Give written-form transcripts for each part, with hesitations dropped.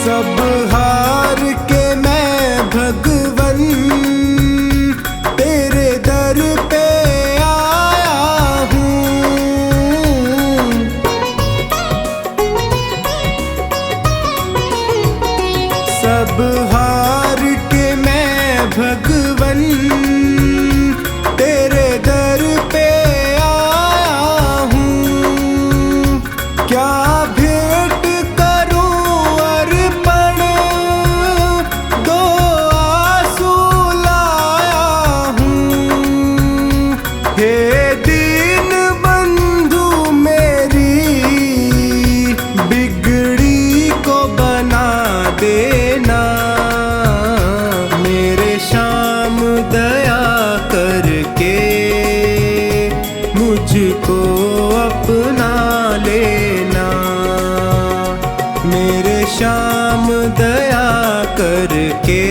सब हार के मैं भगवन तेरे दर पे आया हूँ। सब हार के मैं भगवन तेरे दर पे आया हूँ। क्या भेंट करूं अर्पण, दो आंसू लाया हूँ। हे दीन बंधु मेरी बिगड़ी को बना देना। मेरे श्याम दया करके मुझको अपना लेना। मेरे श्याम दया करके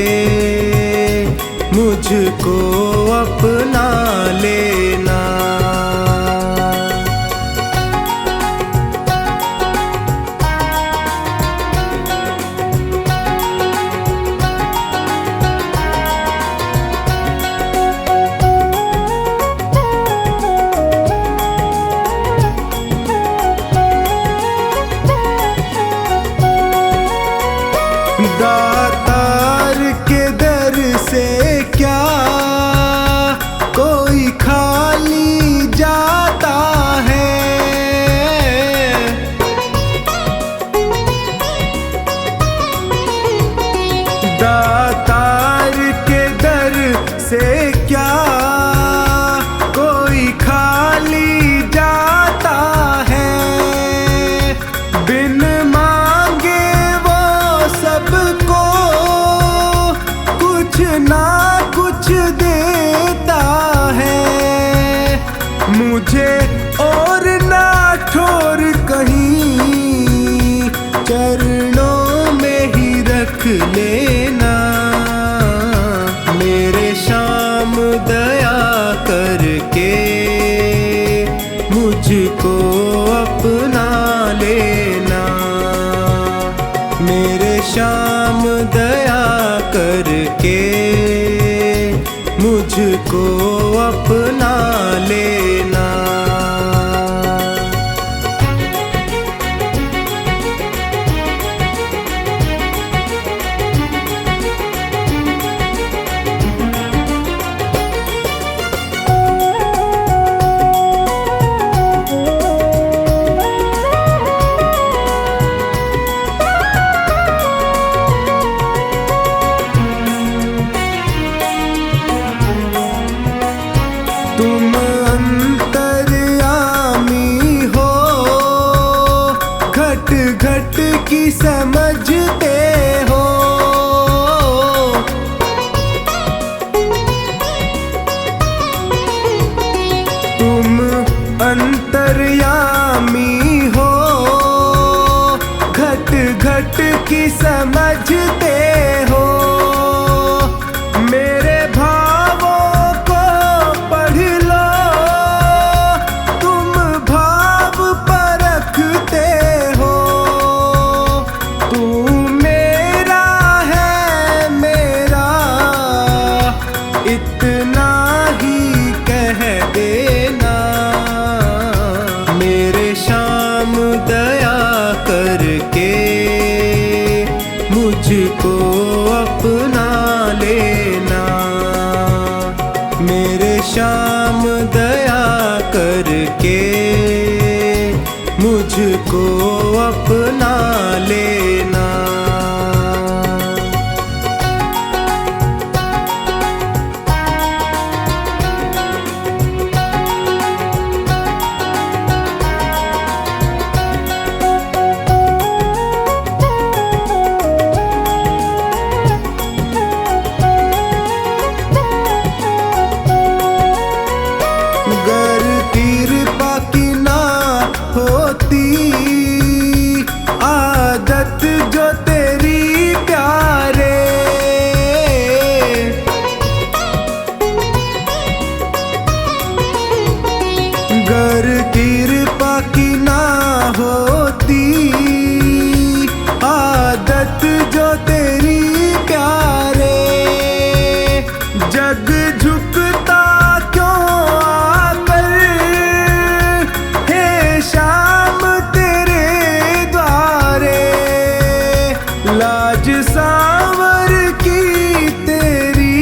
मुझको अपना लेना। दातार के दर से क्या कोई खाली जाता है। दातार के दर से क्या कोई खाली जाता है। बिन मांगे वो सबको कुछ ना कुछ देता है। मुझे और ना ठोर कहीं चरणों में ही रख लेना। मेरे श्याम दया करके मुझको अपना लेना। मेरे श्याम दया करके मुझको अपना लेना। तुम अंतर्यामी हो, घट घट की समझते हो। तुम अंतर्यामी हो, घट घट की समझते हो। मेरे भावों को पढ़ लो, तुम भाव परखते हो। तू मेरा है मेरा इतना ही कह देना। मेरे श्याम दया करके मुझको अपना लेना। मेरे श्याम दया करके मुझको अपना लेना। गर कृपा की ना होती लाज सांवर की तेरी,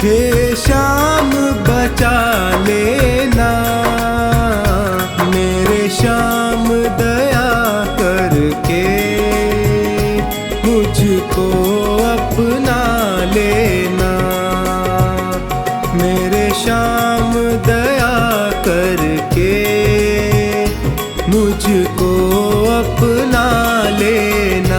हे श्याम बचा लेना मेरे श्याम, दया करके मुझको अपना लेना मेरे श्याम, दया करके मुझको अपना लेना।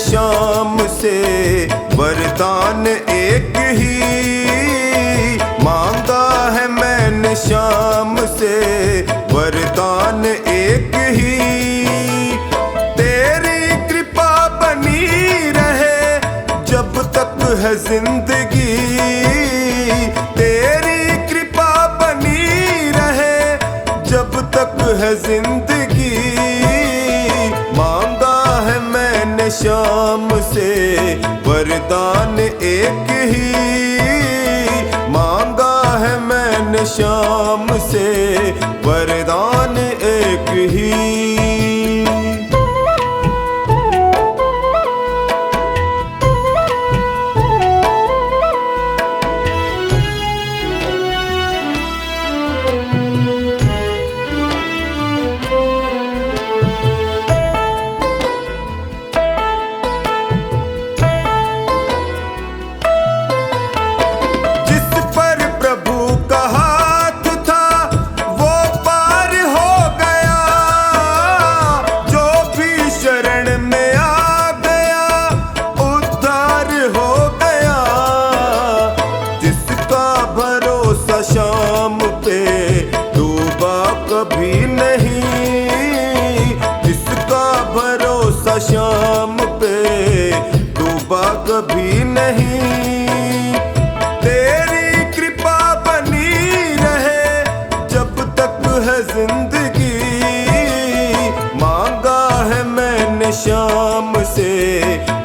श्याम से वरदान एक ही, मांगा है मैंने श्याम से वरदान एक ही। तेरी कृपा बनी रहे जब तक है जिंदगी, तेरी कृपा बनी रहे जब तक है जिंदगी। मांगा है मैंने श्याम से वरदान एक ही, मांगा है मैंने श्याम से वरदान एक ही। श्याम पे डूबा कभी नहीं, जिसका भरोसा श्याम पे डूबा कभी नहीं। तेरी कृपा बनी रहे जब तक है जिंदगी, मांगा है मैंने श्याम से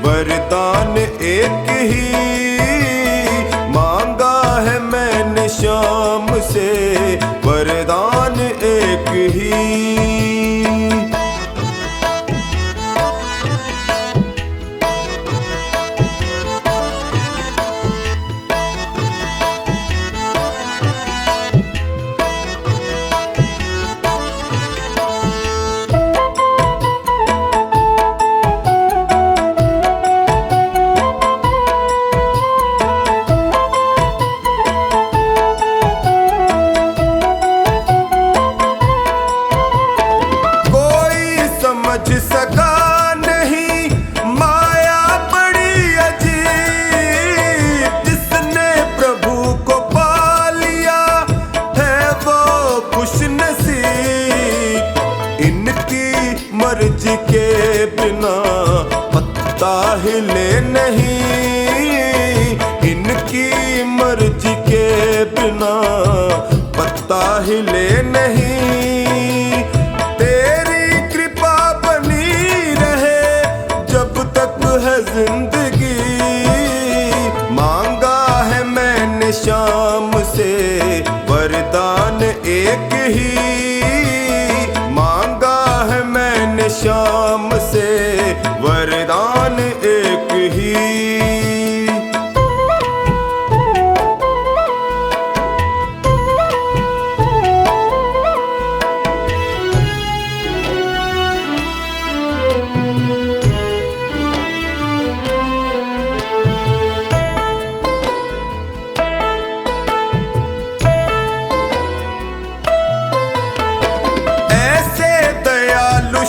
वरदान एक ही, मांगा है मैंने श्याम से वरदान एक ही। समझ सका नहीं माया बड़ी अजीब, जिसने प्रभु को पा लिया है वो खुश नसीब। इनकी मर्जी के बिना पत्ता हिले नहीं, इनकी मर्जी के बिना पत्ता हिले नहीं। जिंदगी मांगा है मैंने श्याम से वरदान एक ही, मांगा है मैंने श्याम से वरदान एक ही।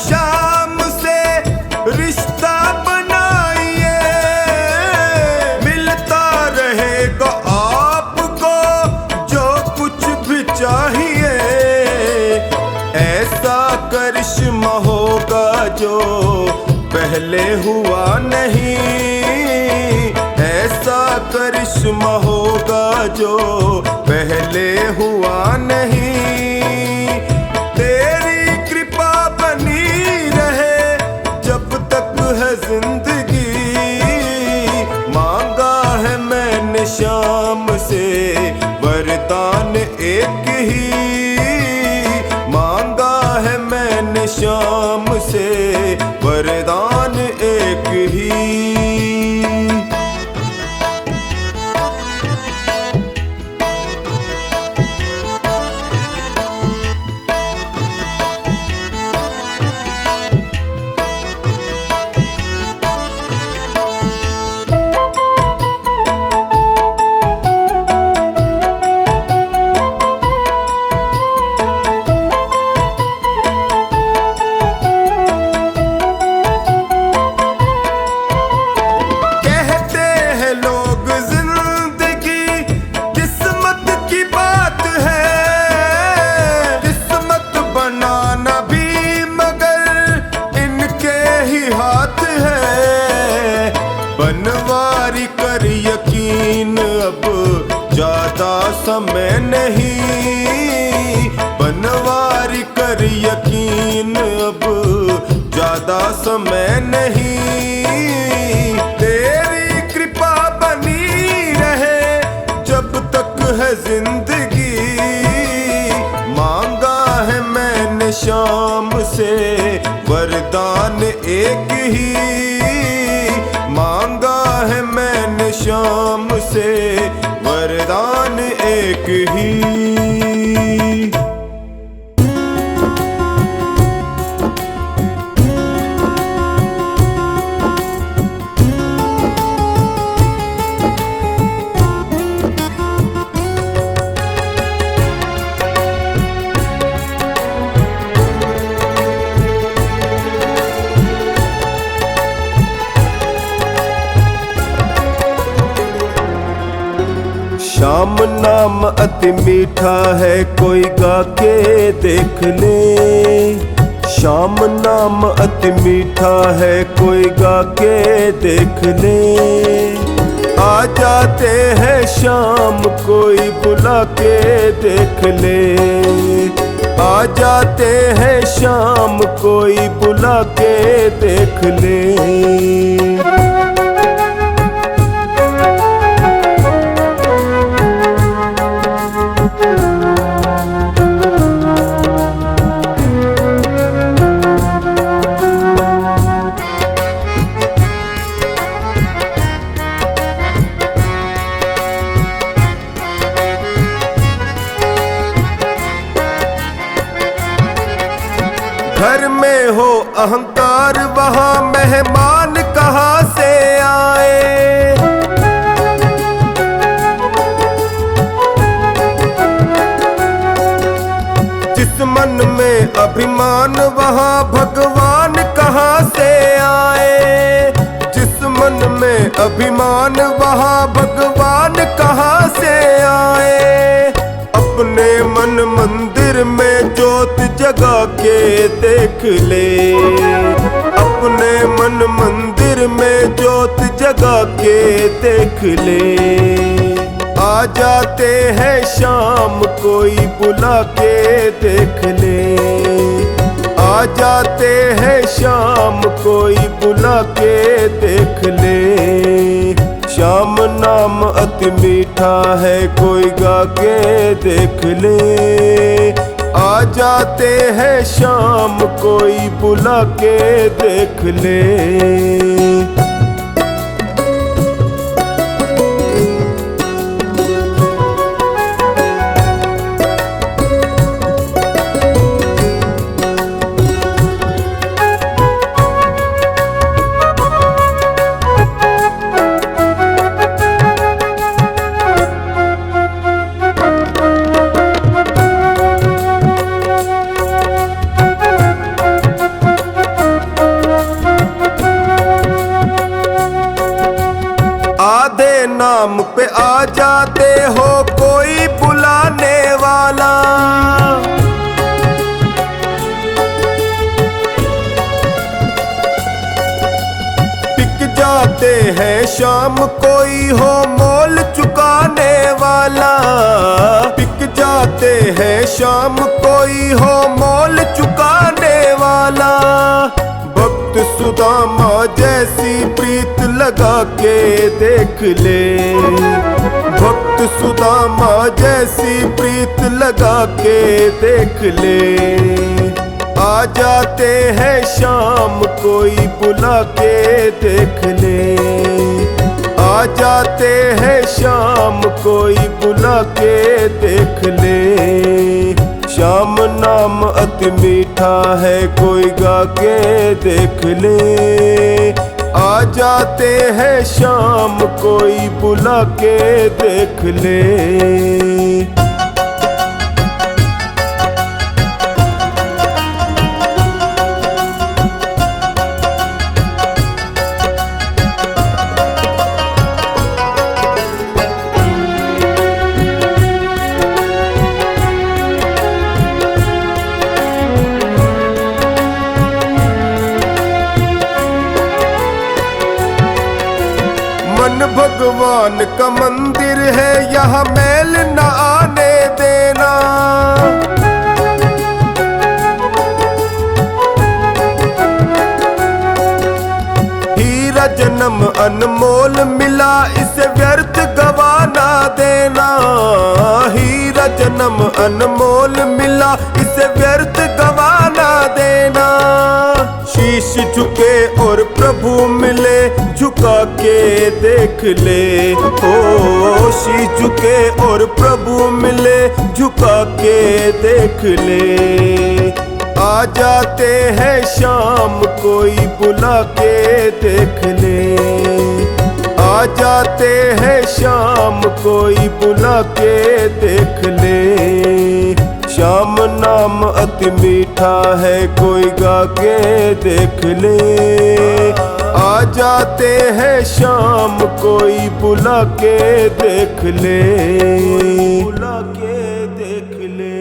श्याम से रिश्ता बनाइए, मिलता रहेगा आपको जो कुछ भी चाहिए। ऐसा करिश्मा होगा जो पहले हुआ नहीं, जो पहले हुआ नहीं। तेरी कृपा बनी रहे जब तक है जिंदगी। मांगा है मैंने शाम से वरदान एक ही। मांगा है मैंने शाम से वरदान एक ही। बनवारी कर यकीन अब ज्यादा समय नहीं। बनवारी कर यकीन अब ज्यादा समय नहीं। तेरी कृपा बनी रहे जब तक है जिंदगी। मांगा है मैंने शाम से वरदान एक ही। मांगा है मैंने शाम से वरदान एक ही। श्याम नाम अति मीठा है कोई गा के देख ले। श्याम नाम अति मीठा है कोई गा के देख ले। आ जाते हैं शाम कोई बुला के देख ले। आ जाते हैं शाम कोई बुला के देख ले। घर में हो अहंकार वहाँ मेहमान कहाँ से आए। जिस मन में अभिमान वहाँ भगवान कहाँ से आए। जिस मन में अभिमान वहाँ भगवान कहाँ से आए। अपने मन मंदिर में ज्योत जगा के देख ले। अपने मन मंदिर में ज्योत जगा के देख ले। आ जाते हैं शाम कोई बुला के देख ले। आ जाते हैं शाम कोई बुला के देख ले। श्याम नाम अति मीठा है कोई गा के देख ले। आ जाते हैं शाम कोई बुला के देख ले। नाम पे आ जाते हो कोई बुलाने वाला। बिक जाते हैं शाम कोई हो मोल चुकाने वाला। वाला। बिक जाते हैं शाम कोई हो मोल चुकाने वाला। भक्त सुदामा जैसी प्रीत लगा के देख ले। भक्त सुदामा जैसी प्रीत लगा के देख ले। आ जाते हैं शाम कोई बुला के देख ले। आ जाते हैं शाम कोई बुला के देख ले। श्याम नाम अति मीठा है कोई गा के देख ले। आ जाते हैं शाम कोई बुला के देख ले। मन भगवान का मंदिर है यहाँ मैल न आने देना। हीरा जन्म अनमोल मिला इसे व्यर्थ गवाना देना। हीरा जन्म अनमोल मिला इसे व्यर्थ गवाना देना। शीश झुके और प्रभु मिले झुका के देख ले। ओ शीश झुके और प्रभु मिले झुका के देख ले। आ जाते हैं शाम कोई बुला के देख ले। आ जाते हैं शाम कोई बुला के देख ले। श्याम नाम अति मीठा है कोई गा के देख ले। आ जाते हैं शाम कोई बुला के देख ले। बुला के देख ले।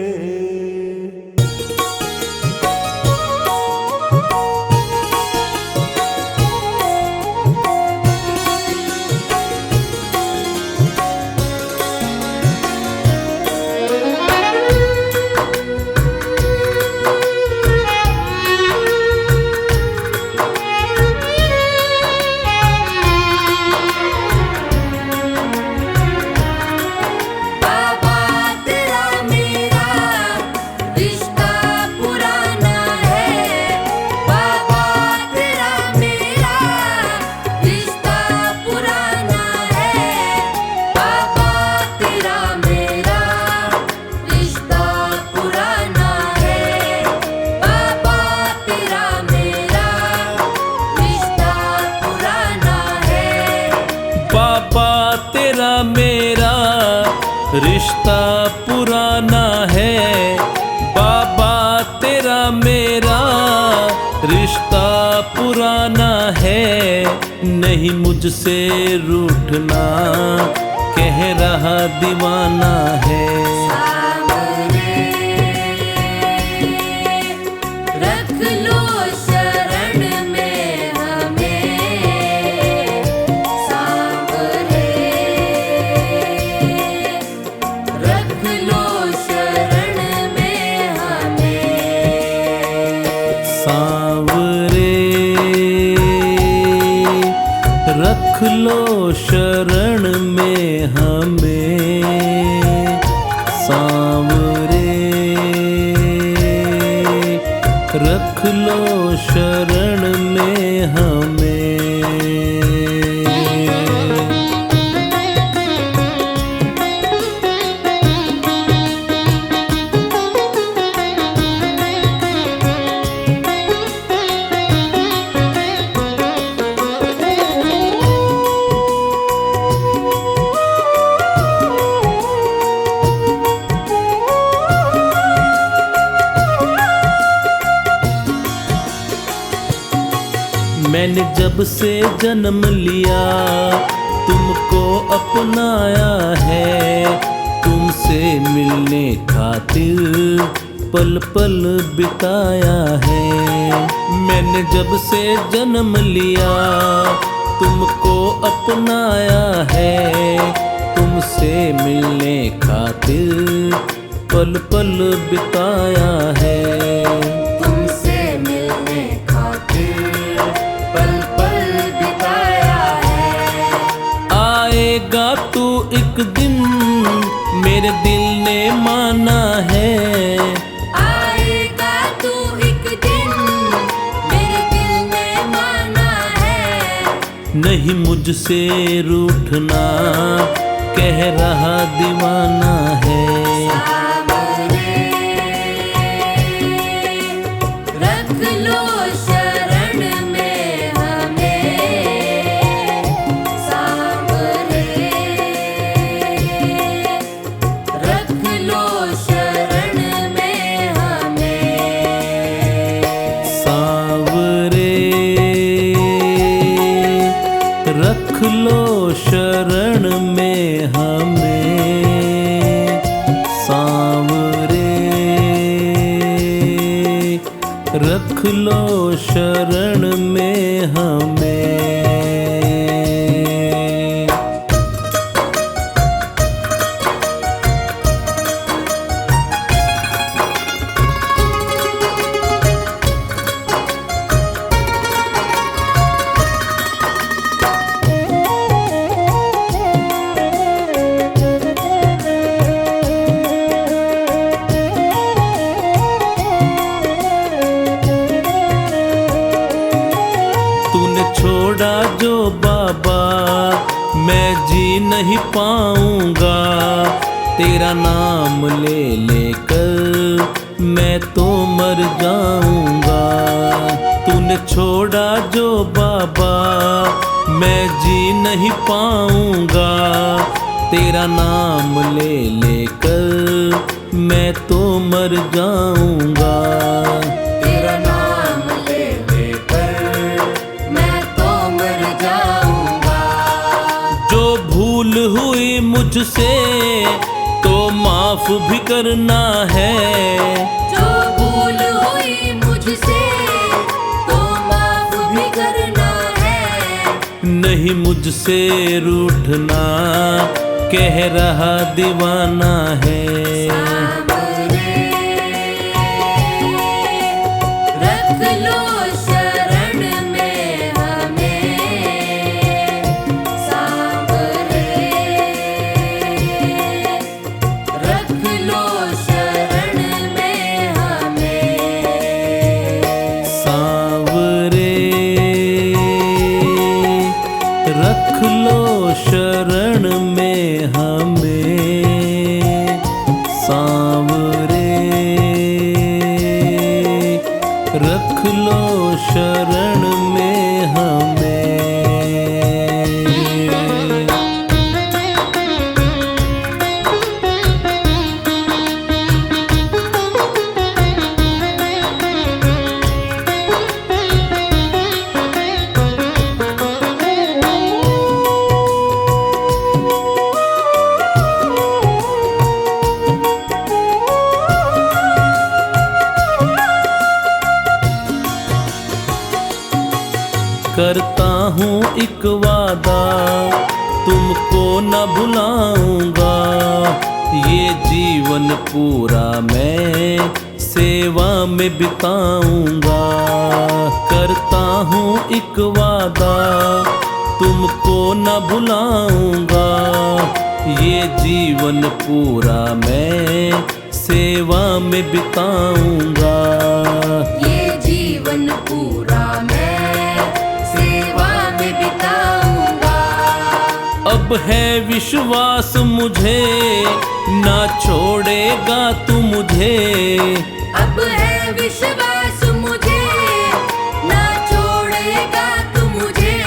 मेरा रिश्ता पुराना है। बाबा तेरा मेरा रिश्ता पुराना है। नहीं मुझसे रूठना कह रहा दीवाना है। रख लो शरण में हमें सांवरे। रख लो शरण में हमें। मैंने जब से जन्म लिया तुमको अपनाया है। तुमसे मिलने खातिर पल पल बिताया है। मैंने जब से जन्म लिया तुमको अपनाया है। तुमसे मिलने खातिर पल पल बिताया है। तुमसे मिलने खातिर पल पल बिताया है। आएगा तू एक दिन मेरे दिल ने माना है। आएगा तू एक दिन मेरे दिल ने माना है। नहीं मुझसे रूठना कह रहा दीवाना है। सावरे रख लो शरण में हमें। सावरे रख लो शरण में हमें। सांवरे रख लो शरण में हमें। सांवरे रख लो शरण में हमें। तूने छोड़ा जो बाबा मैं जी नहीं पाऊंगा। तेरा नाम ले लेकर मैं तो मर जाऊंगा। तूने छोड़ा जो बाबा मैं जी नहीं पाऊंगा। तेरा नाम ले लेकर मैं तो मर जाऊंगा। तेरा नाम ले लेकर मैं तो मर जाऊंगा। जो भूल हुई मुझसे तो माफ भी करना है। जो भूल हुई मुझसे तो माफ भी करना है। नहीं मुझसे रूठना कह रहा दीवाना है। सावरे रख लो शरण में हमें। सावरे रख लो शरण में हमें। सांवरे रख लो शरण में हमें। सांवरे रख लो शरण में हमें। करता हूँ एक वादा तुमको न भुलाऊंगा। ये जीवन पूरा मैं सेवा में बिताऊंगा। करता हूँ एक वादा तुमको न भुलाऊंगा। ये जीवन पूरा मैं सेवा में बिताऊंगा। ये जीवन पूरा मैं सेवा में बिताऊंगा। अब है विश्वास मुझे ना छोड़ेगा तू मुझे। अब है विश्वास मुझे ना छोड़ेगा तू मुझे।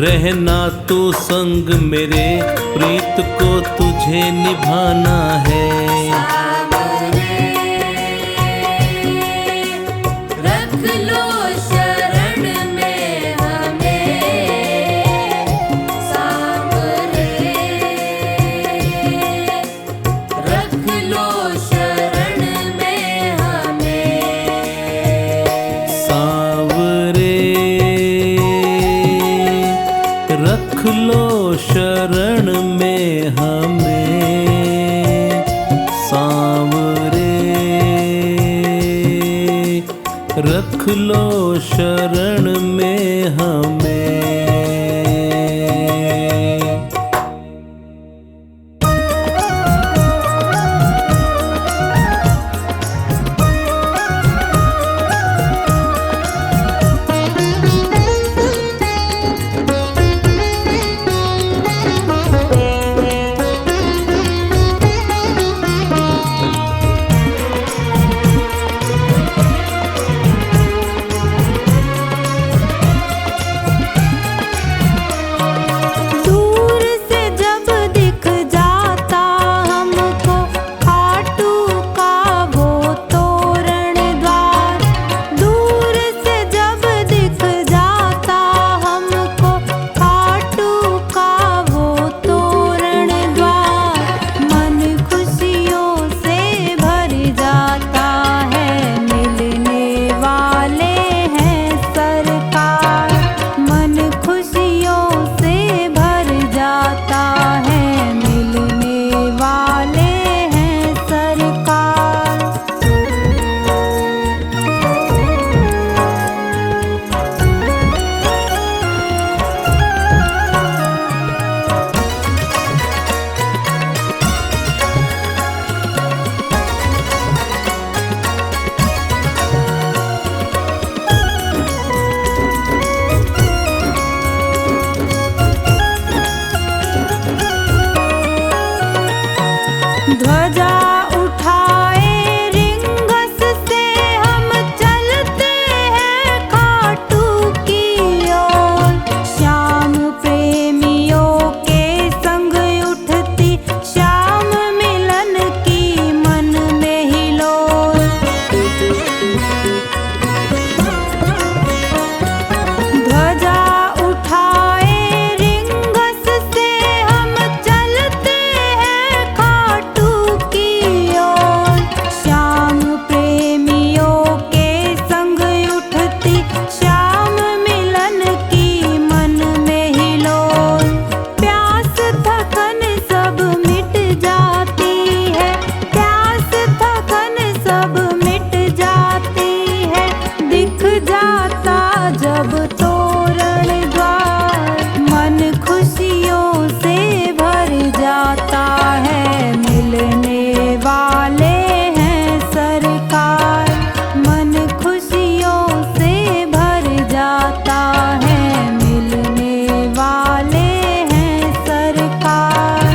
रहना तू संग मेरे प्रीत को तुझे निभाना है। सावरे रख लो शरण में हमें। सावरे रख लो शरण में हमें। सांवरे रख लो शरण शरण में हमें सांवरे, रख लो शरण में हमें। ध्वजा उठाए रिंगस से हम चलते हैं खाटू की ओर। श्याम प्रेमियों के संग उठती श्याम मिलन की मन में हिलोर। ध्वजा उठाए रिंगस से हम चलते हैं खाटू की ओर। श्याम प्रेमियों के संग उठती श्याम मिलन की मन में हिलोर। प्यास थकन सब मिट जाती है, प्यास थकन सब मिट जाती है। दिख जाता जब तोरण द्वार, मन खुशियों से भर जाता है। मिलने वाले हैं सरकार, मन खुशियों से भर जाता है। मिलने वाले हैं सरकार।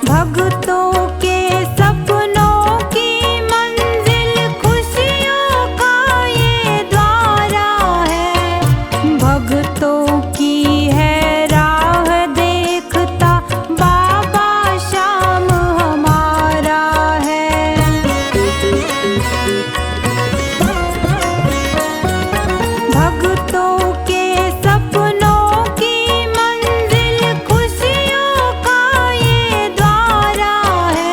भक्तों के सपनों की मंजिल खुशियों का ये द्वारा है। भक्तों की है राह देखता बाबा श्याम हमारा है। भक्तों के सपनों की मंजिल खुशियों का ये द्वारा है।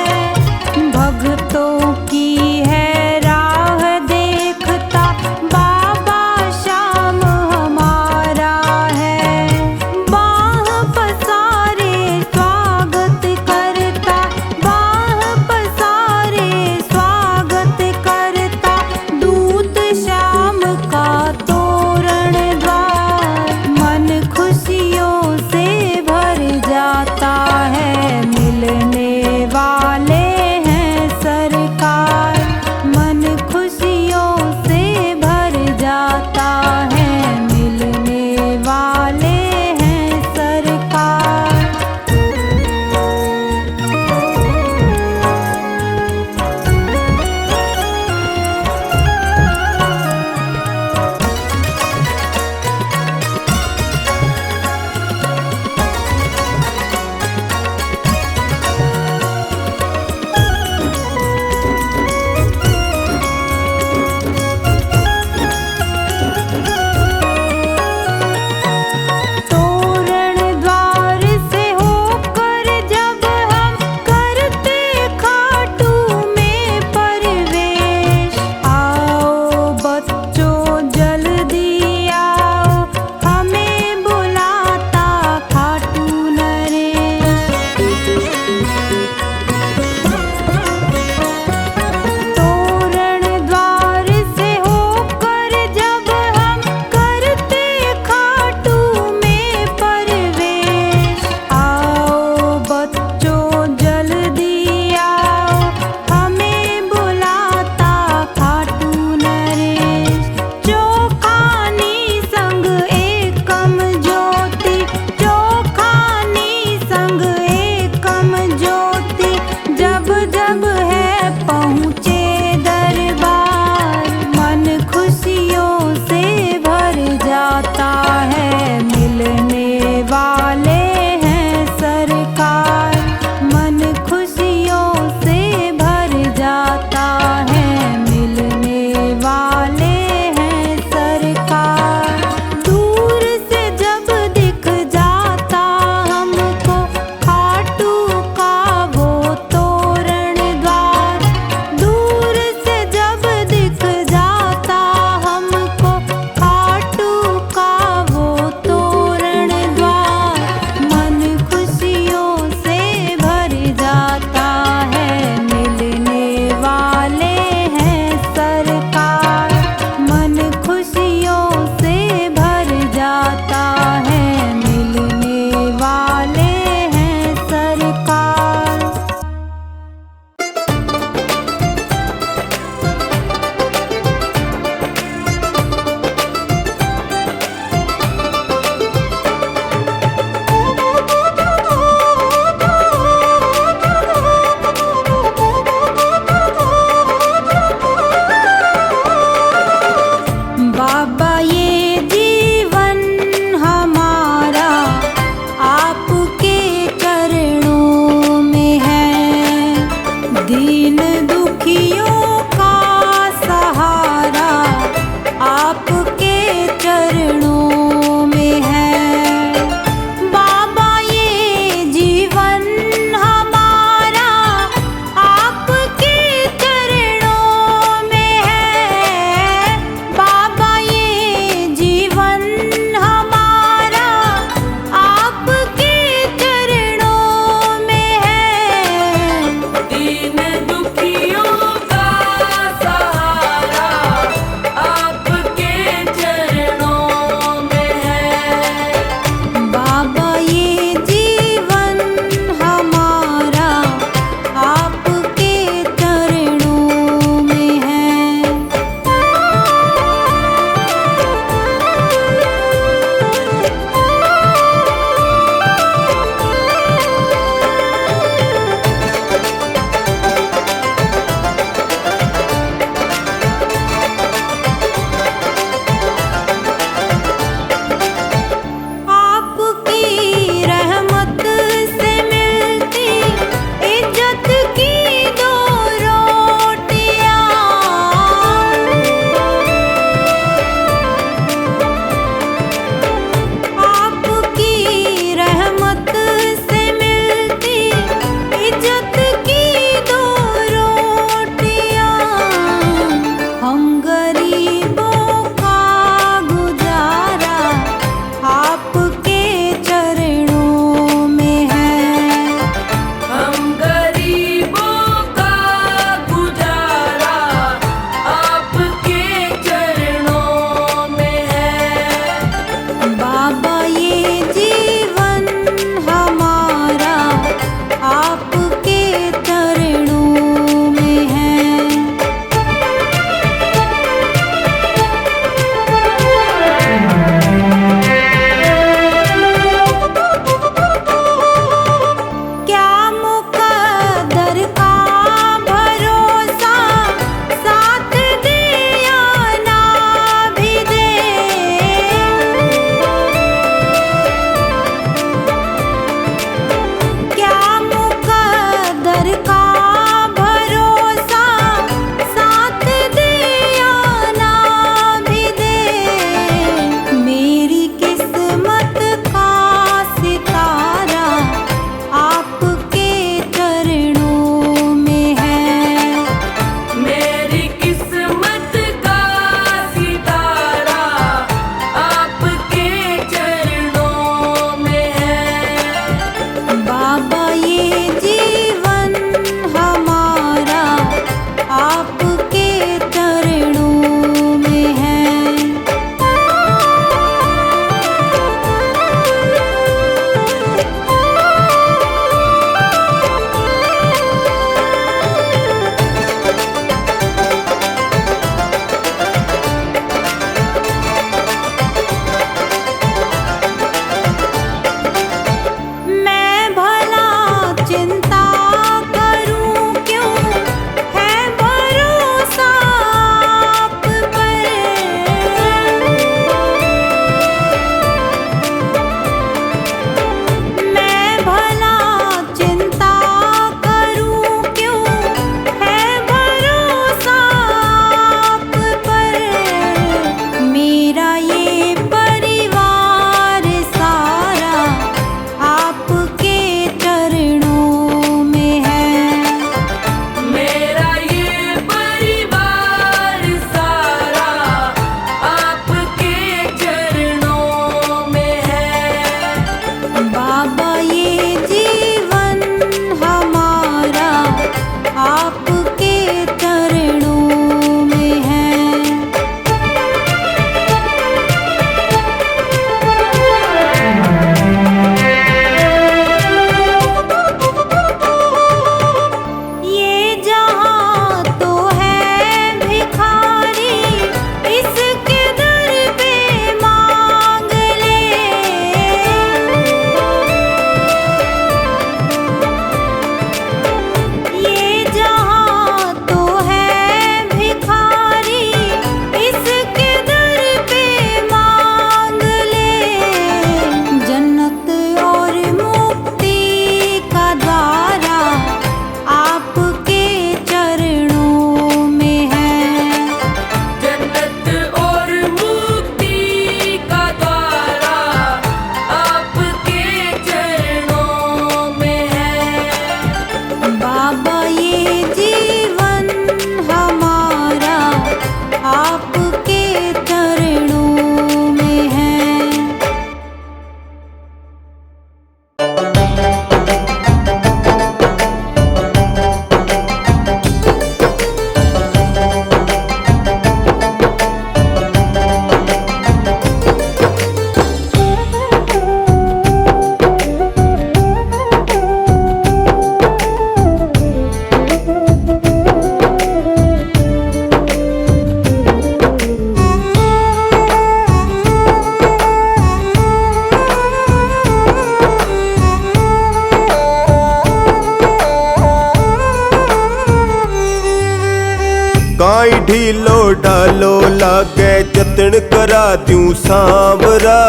काई ढीलो ढालो लागे जतन करा दूं सांवरा।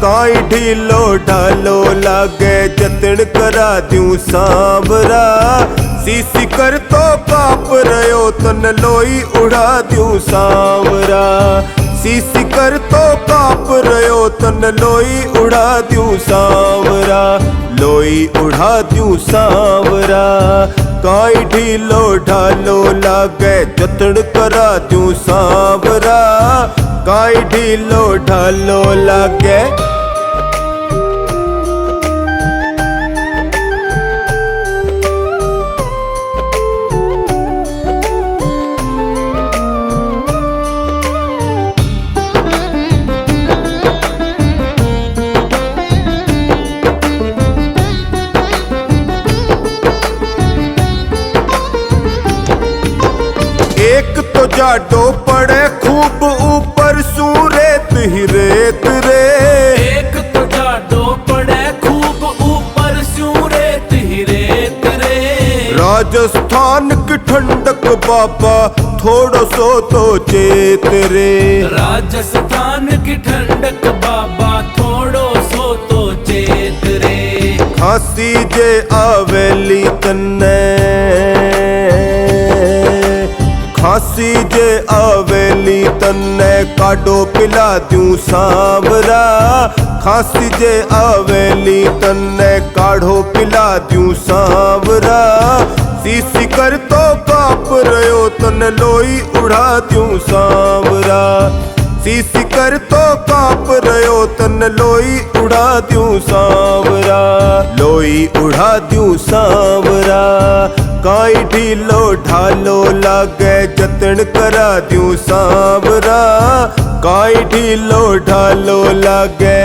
काई ढीलो ढालो लागे जतन करा दूं सांवरा। सीसी कर तो काप रयो तन लोई उड़ा दूं सांवरा। सीसी कर तो काप रयो तन लोई उड़ा दूं सांवरा। लोई उड़ा दूं सांवरा। काई ढीलो ढालो लागे जतन करा दूं सांवरा। काई ढीलो ढालो लागे। एक तो जाडो पड़े खूब ऊपर सू रेत ही रेत रे। एक तो जाडो पड़े खूब ऊपर सू रेत ही रेत रे। राजस्थान की ठंडक बाबा थोड़ो सो तो चेत रे। राजस्थान की ठंडक बाबा थोड़ो सो तो चेत रे। खांसी जे आवेली तन्ने। खांसी जे आवेली तन्ने काढ़ो पिला दूं सांवरा। खांसी जे आवेली तन्ने काढ़ो पिला दूं सांवरा। सीसी कर तो काप रयो तन लोई उड़ा दूं सांवरा। सीसी कर तो काप रयो तन लोई उड़ा दूं सांवरा। लोई उड़ा दूं सांवरा। काई ढीलो ढालो लागे जतन करा दूं सांवरा। काई ढीलो ढालो लागे।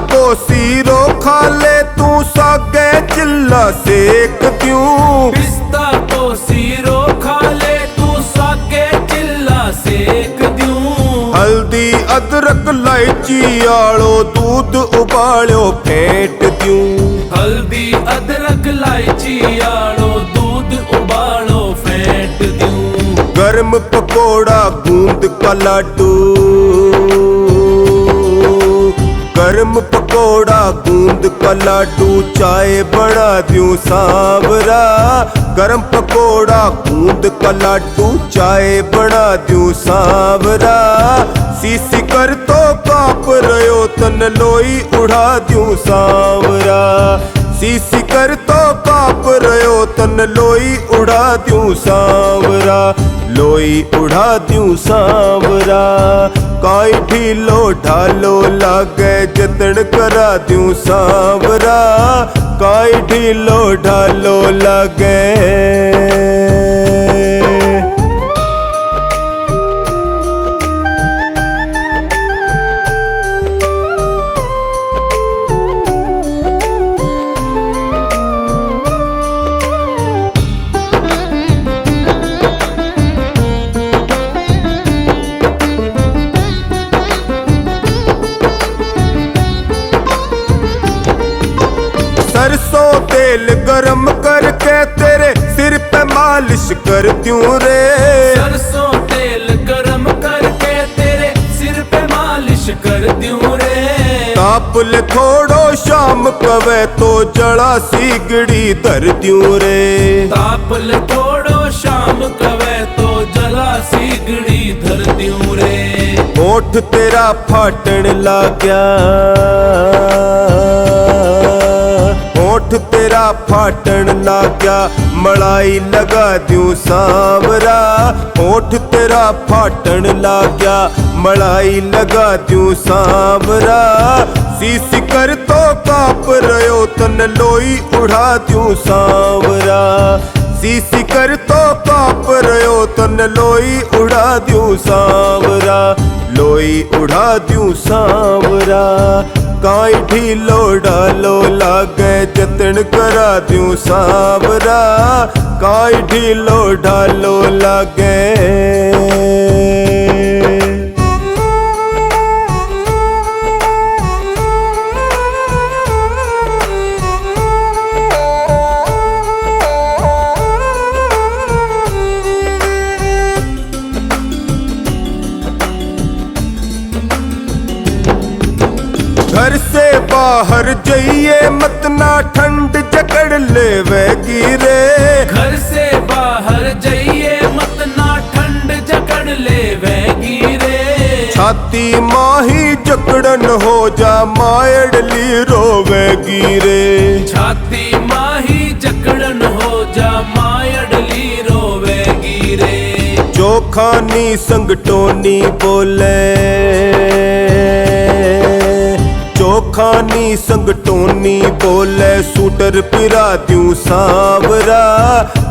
को सीरो खा ले तू सागे चिल्ला सेक दूं। पिस्ता को सीरो खा ले तू सागे चिल्ला सेक दूं। हल्दी अदरक इलायची आलो दूध उबालो फेंट दूं। हल्दी अदरक इलायची आलो दूध उबालो फेंट दूं। गर्म पकोड़ा गूंद का लाडू। गर्म पकोड़ा गूंद का लाडू चाय बना दूं सांवरा। गर्म पकोड़ा गूंद का लाडू चाय बना दूं सांवरा। सीसी कर तो काप रयो तन लोई उड़ा दूं सांवरा। सीसी कर तो काप रयो तन लोई उड़ा दूं सांवरा। लोई उड़ा दूं सांवरा। काई ढीलो ढालो लागे जतन करा दूं सांवरा। काई ढीलो ढालो लागे। सरसों तेल गरम करके तेरे सिर पे मालिश कर दूं रे। सरसों तेल गरम करके तेरे सिर पे मालिश कर दूं रे। ताप ले थोड़ो शाम कवे तो जड़ा सीगड़ी धर दूं रे। ताप ले थोड़ो शाम कवे तो जला सीगड़ी धर दूं रे। होठ तेरा फाटन लाग्या। होठ तेरा फाटन लाग्या मलाई लगा दूं सांवरा। होठ तेरा फाटन लाग्या मलाई लगा दूं सांवरा। सीसी कर तो काप रयो तन लोई उड़ा दूं सांवरा। सीसी कर तो काप रहो तन लोई उड़ा दूं सांवरा, लोई उड़ा दूं सांवरा। काई ढीलो डालो लागे जतन करा दूं सांवरा, काई ढीलो डालो लागे। घर से बाहर जाइए मत ना ठंड जकड़ लेवेगी रे, घर से बाहर जाइए मत ना ठंड जकड़ लेवेगी रे। छाती माही जकड़न हो जा मायड़ली रोवेगी रे, छाती माही जकड़न हो जा मायड़ली रोवेगी रे। चोखानी संगटोनी बोले, चोखानी संगटोनी बोले सूटर पिरा दूं सांवरा,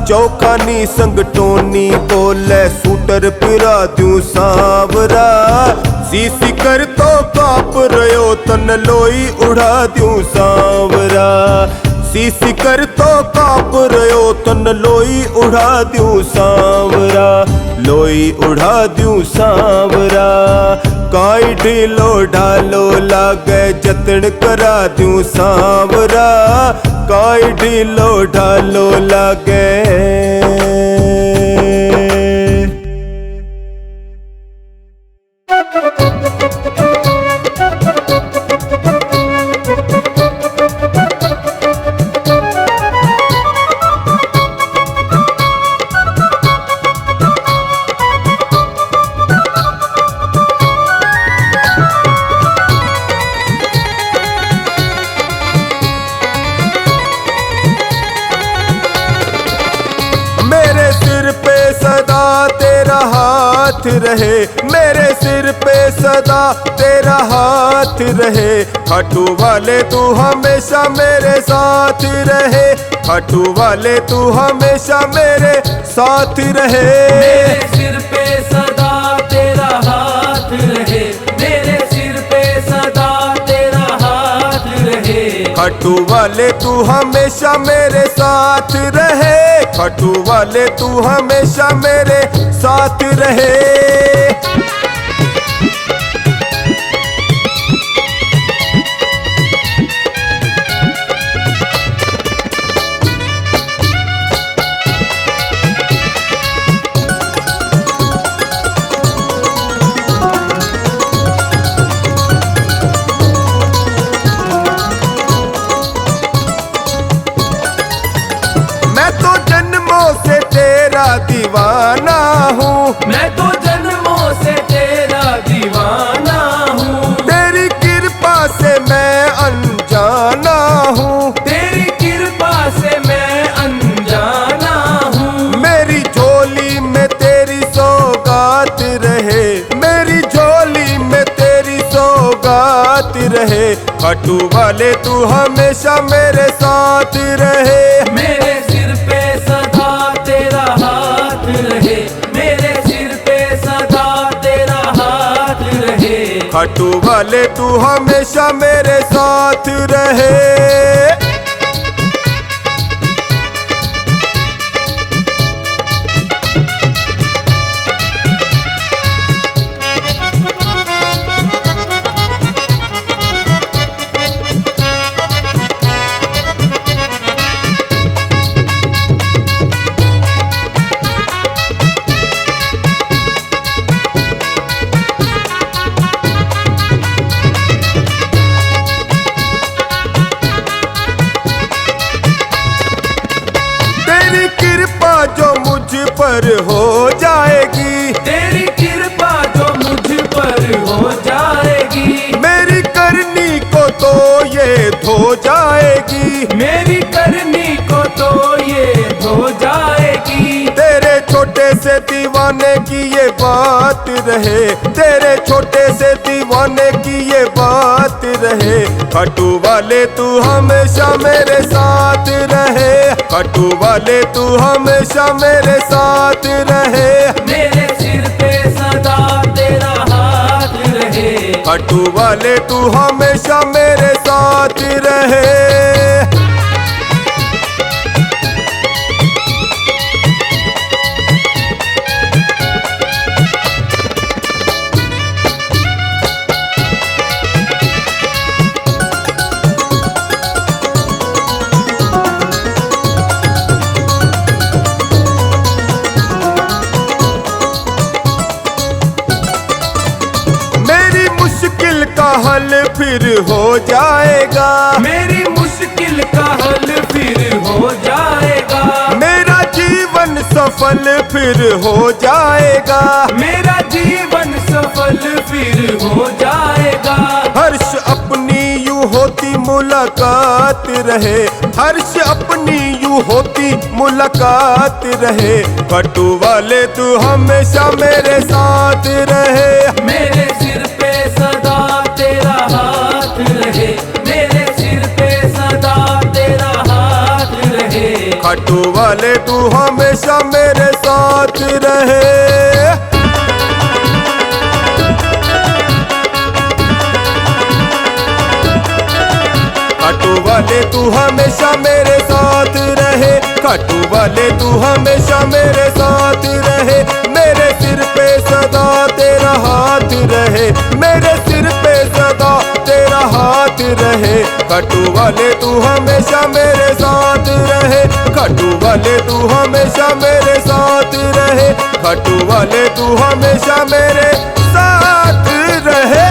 चौखानी संगटोनी बोले सूटर पिरा दूं सांवरा। सीसी कर तो काप रहो तन लोई उड़ा दूं सांवरा, सीसी कर तो काप रहो तन लोई उड़ा दूं सांवरा, लोई उड़ा दूं सांवरा। काई ढीलो ढालो लागे जतन करा दूं सांवरा, काई ढीलो ढालो लागे। मेरे सिर पे सदा तेरा हाथ रहे, मेरे सिर पे सदा तेरा हाथ रहे। खाटू वाले तू हमेशा मेरे साथ रहे, खाटू वाले तू हमेशा मेरे साथ रहे। मेरे सिर पे सदा तेरा हाथ रहे, मेरे सिर पे सदा तेरा हाथ रहे। खाटू वाले तू हमेशा मेरे साथ रहे, खाटू वाले तू हमेशा मेरे साथ रहे। मैं तो जन्मों से तेरा दीवाना हूँ, मैं तो जन्मों से तेरा दीवाना हूँ। तेरी कृपा से मैं अनजाना हूँ, तेरी कृपा से मैं अनजाना हूँ। मेरी झोली में तेरी सौगात रहे, मेरी झोली में तेरी सौगात रहे। खाटू वाले तू हमेशा मेरे साथ रहे। मेरे सिर पे सदा तेरा हाथ रहे, मेरे सिर पे सदा तेरा हाथ रहे। खाटू वाले तू हमेशा मेरे साथ रहे। तेरी कृपा जो मुझ पर हो जाएगी, तेरी कृपा जो मुझ पर हो जाएगी। मेरी करनी को तो ये धो जाएगी, मेरी करनी को तो ये धो जाएगी। तेरे छोटे से दीवाने की ये बात रहे, तेरे छोटे से दीवाने की ये बात रहे। खाटू वाले तू हमेशा मेरे साथ रहे, खाटू वाले तू हमेशा मेरे साथ रहे। मेरे सिर पे सदा तेरा हाथ रहे, खाटू वाले तू हमेशा मेरे साथ रहे। मेरी मुश्किल का हल फिर हो जाएगा, मेरी मुश्किल का हल फिर हो जाएगा। मेरा जीवन सफल फिर हो जाएगा, मेरा जीवन सफल फिर हो जाएगा। हर्ष अपनी यूं होती मुलाकात रहे, हर्ष अपनी यूं होती मुलाकात रहे। खाटू वाले तू हमेशा मेरे साथ रहे। मेरे सिर पे सदा तेरा हाथ रहे, मेरे सिर पे सदा तेरा हाथ रहे। खाटू वाले तू हमेशा मेरे साथ रहे। खाटू वाले तू हमेशा मेरे साथ रहे, खाटू वाले तू हमेशा मेरे साथ रहे। मेरे सिर पे सदा तेरा हाथ रहे, मेरे सिर पे सदा तेरा हाथ रहे। खाटू वाले तू हमेशा मेरे साथ रहे, खाटू वाले तू हमेशा मेरे साथ रहे। खाटू वाले तू हमेशा मेरे साथ रहे।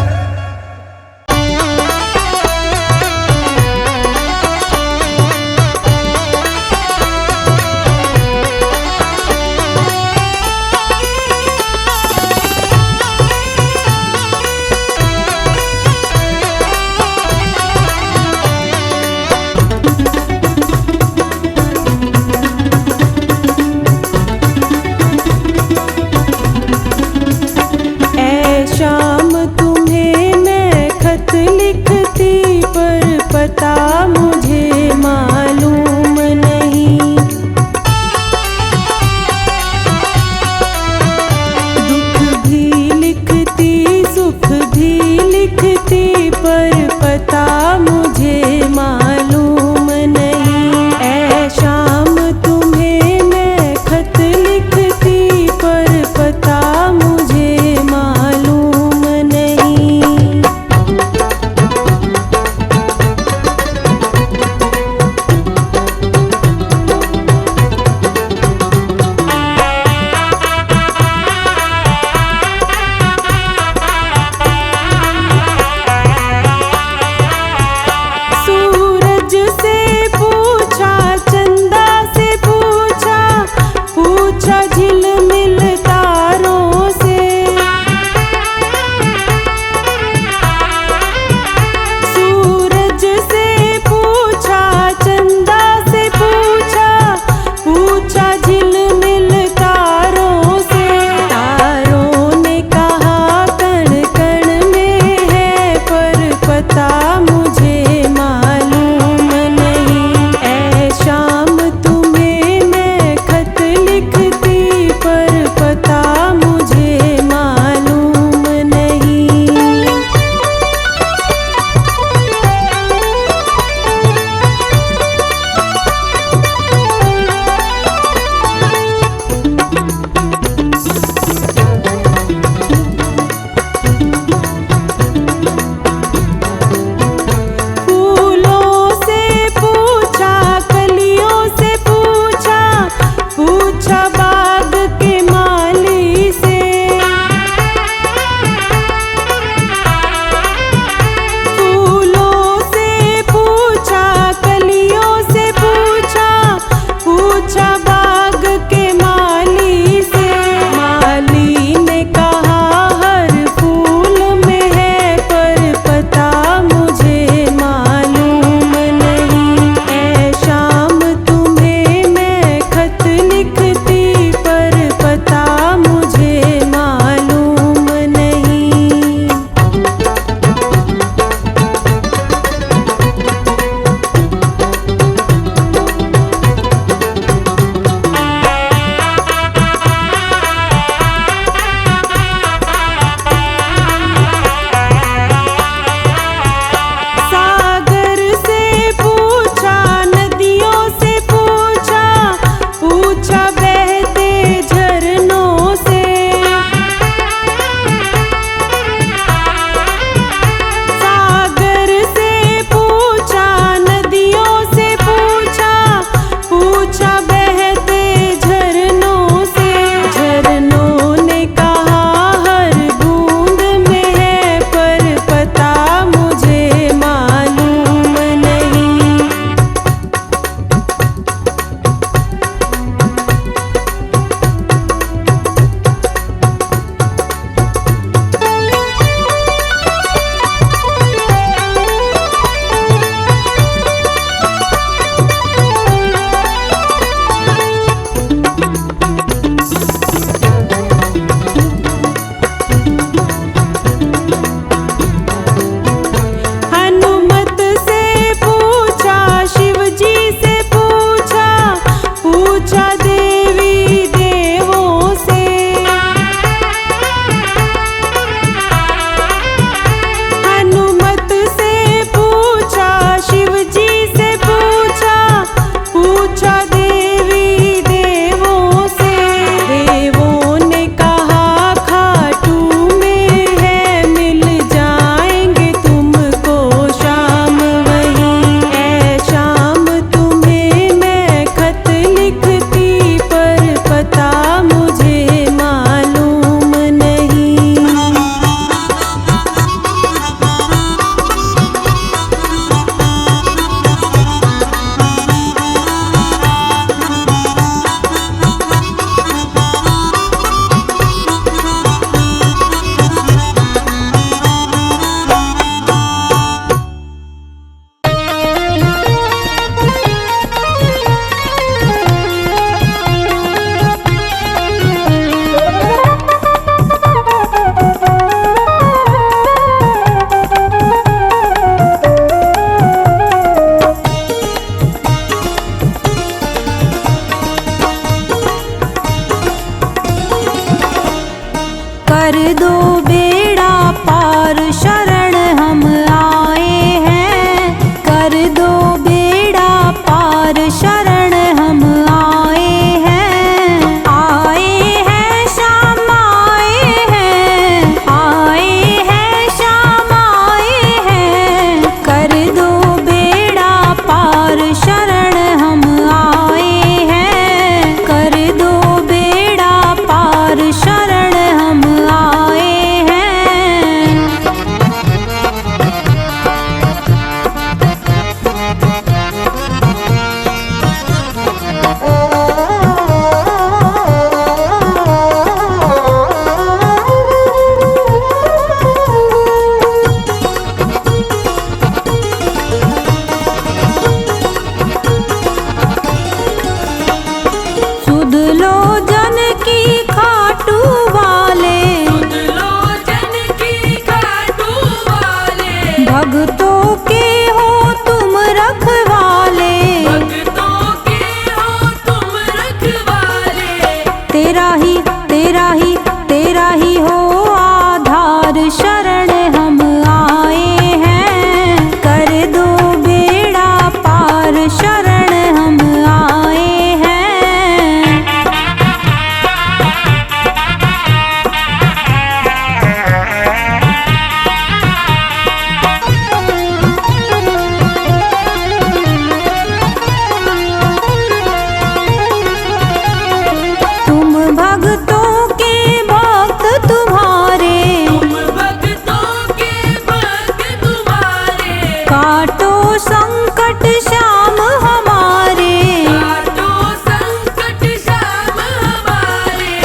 संकट श्याम हमारे, काटो संकट श्याम हमारे।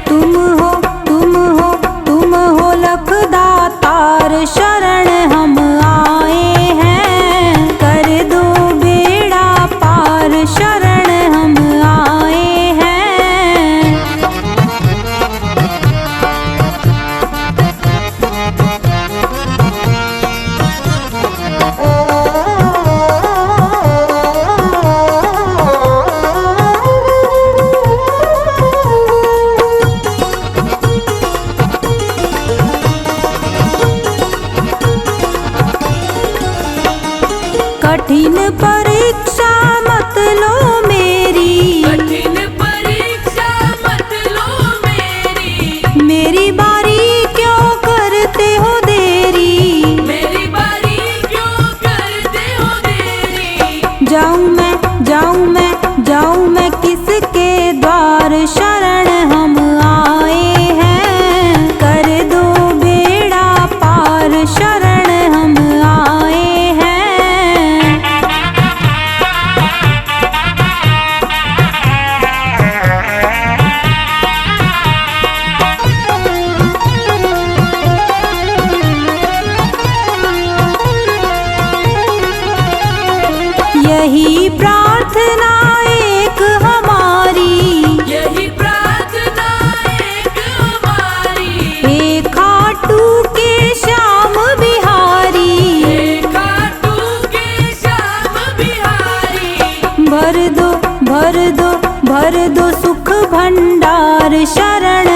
तुम हो तुम हो तुम हो लख दातार, शरण हम आए हैं, कर दो बेड़ा पार, शरण हम आए हैं। कठिन परीक्षा मत लो मेरी, कठिन परीक्षा मत लो मेरी। मेरी बारी क्यों करते हो देरी, मेरी बारी क्यों करते हो देरी। जाऊं मैं जाऊं मैं जाऊं मैं किसके द्वार, शरण हम आए हैं, कर दो बेड़ा पार, शरण हम आए हैं। यही प्रार्थना एक हमारी, यही प्रार्थना एक हमारी। हे खाटू के श्याम बिहारी, हे खाटू के श्याम बिहारी। भर दो भर दो भर दो सुख भंडार, शरण